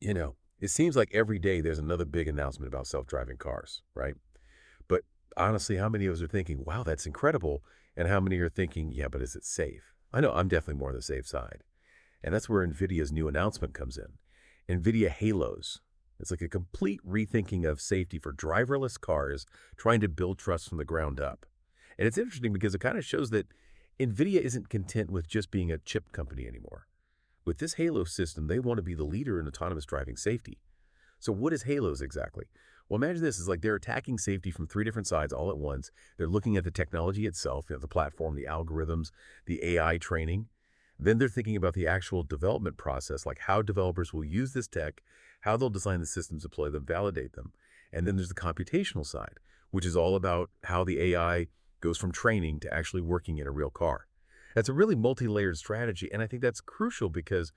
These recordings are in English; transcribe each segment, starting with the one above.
It seems like every day there's another big announcement about self-driving cars, right? But honestly, how many of us are thinking, wow, that's incredible? And how many are thinking, yeah, but is it safe? I know I'm definitely more on the safe side. And that's where NVIDIA's new announcement comes in. NVIDIA Halos. It's like a complete rethinking of safety for driverless cars, trying to build trust from the ground up. And it's interesting because it kind of shows that NVIDIA isn't content with just being a chip company anymore. With this Halo system, they want to be the leader in autonomous driving safety. So what is Halos exactly? Well, imagine this is like they're attacking safety from three different sides all at once. They're looking at the technology itself, the platform, the algorithms, the AI training. Then they're thinking about the actual development process, like how developers will use this tech, how they'll design the systems, deploy them, validate them. And then there's the computational side, which is all about how the AI goes from training to actually working in a real car. That's a really multi-layered strategy, and I think that's crucial because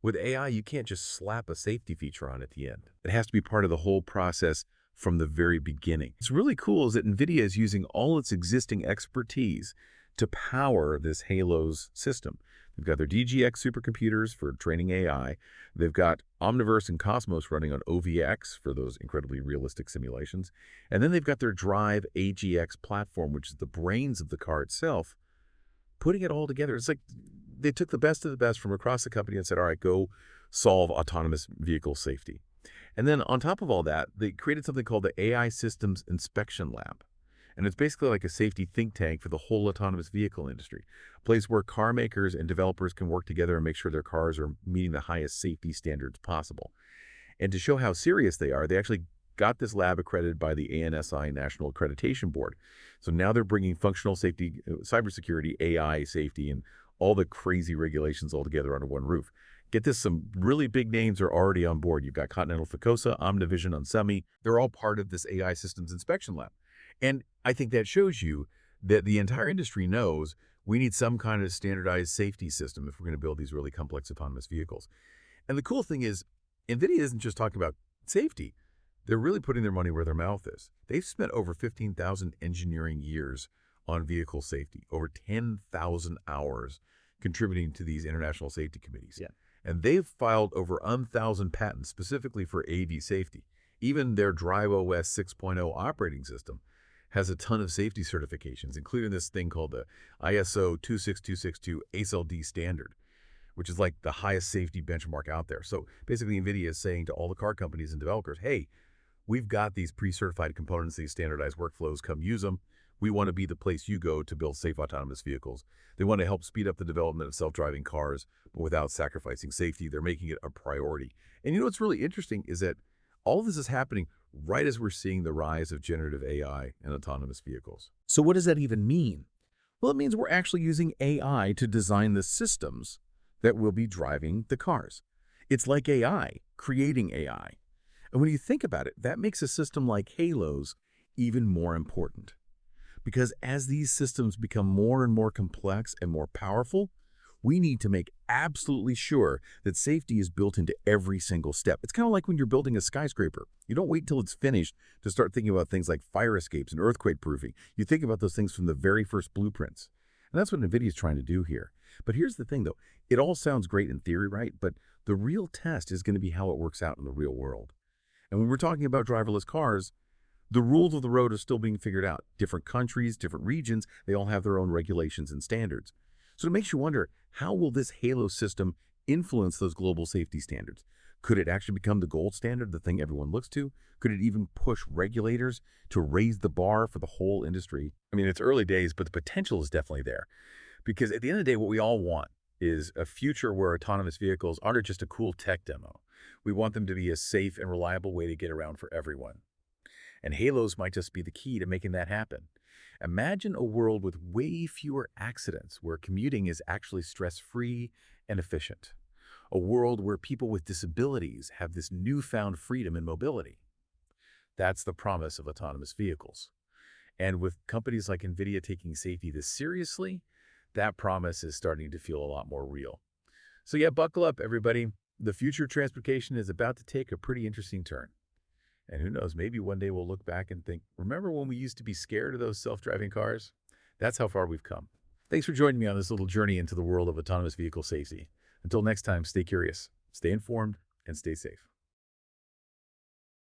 with AI, you can't just slap a safety feature on at the end. It has to be part of the whole process from the very beginning. What's really cool is that NVIDIA is using all its existing expertise to power this Halos system. They've got their DGX supercomputers for training AI. They've got Omniverse and Cosmos running on OVX for those incredibly realistic simulations. And then they've got their Drive AGX platform, which is the brains of the car itself, putting it all together. It's like they took the best of the best from across the company and said, all right, go solve autonomous vehicle safety. And then on top of all that, they created something called the AI Systems Inspection Lab. And it's basically like a safety think tank for the whole autonomous vehicle industry, a place where car makers and developers can work together and make sure their cars are meeting the highest safety standards possible. And to show how serious they are, they actually got this lab accredited by the ANSI National Accreditation Board. So now they're bringing functional safety, cybersecurity, AI safety, and all the crazy regulations all together under one roof. Get this, some really big names are already on board. You've got Continental Ficosa, Omnivision, Onsemi. They're all part of this AI Systems Inspection Lab. And I think that shows you that the entire industry knows we need some kind of standardized safety system if we're going to build these really complex autonomous vehicles. And the cool thing is, NVIDIA isn't just talking about safety. They're really putting their money where their mouth is. They've spent over 15,000 engineering years on vehicle safety, over 10,000 hours contributing to these international safety committees. Yeah. And they've filed over 1,000 patents specifically for AV safety. Even their DriveOS 6.0 operating system has a ton of safety certifications, including this thing called the ISO 26262 ASIL-D standard, which is like the highest safety benchmark out there. So basically, NVIDIA is saying to all the car companies and developers, hey, we've got these pre-certified components, these standardized workflows, come use them. We want to be the place you go to build safe autonomous vehicles. They want to help speed up the development of self-driving cars, but without sacrificing safety. They're making it a priority. And you know what's really interesting is that all this is happening right as we're seeing the rise of generative AI and autonomous vehicles. So what does that even mean? Well, it means we're actually using AI to design the systems that will be driving the cars. It's like AI, creating AI. And when you think about it, that makes a system like Halos even more important. Because as these systems become more and more complex and more powerful, we need to make absolutely sure that safety is built into every single step. It's kind of like when you're building a skyscraper. You don't wait until it's finished to start thinking about things like fire escapes and earthquake proofing. You think about those things from the very first blueprints. And that's what NVIDIA is trying to do here. But here's the thing, though. It all sounds great in theory, right? But the real test is going to be how it works out in the real world. And when we're talking about driverless cars, the rules of the road are still being figured out. Different countries, different regions, they all have their own regulations and standards. So it makes you wonder, how will this Halo system influence those global safety standards? Could it actually become the gold standard, the thing everyone looks to? Could it even push regulators to raise the bar for the whole industry? I mean, it's early days, but the potential is definitely there. Because at the end of the day, what we all want is a future where autonomous vehicles aren't just a cool tech demo. We want them to be a safe and reliable way to get around for everyone. And Halos might just be the key to making that happen. Imagine a world with way fewer accidents, where commuting is actually stress-free and efficient. A world where people with disabilities have this newfound freedom and mobility. That's the promise of autonomous vehicles. And with companies like NVIDIA taking safety this seriously, that promise is starting to feel a lot more real. So yeah, buckle up, everybody. The future of transportation is about to take a pretty interesting turn. And who knows, maybe one day we'll look back and think, remember when we used to be scared of those self-driving cars? That's how far we've come. Thanks for joining me on this little journey into the world of autonomous vehicle safety. Until next time, stay curious, stay informed, and stay safe.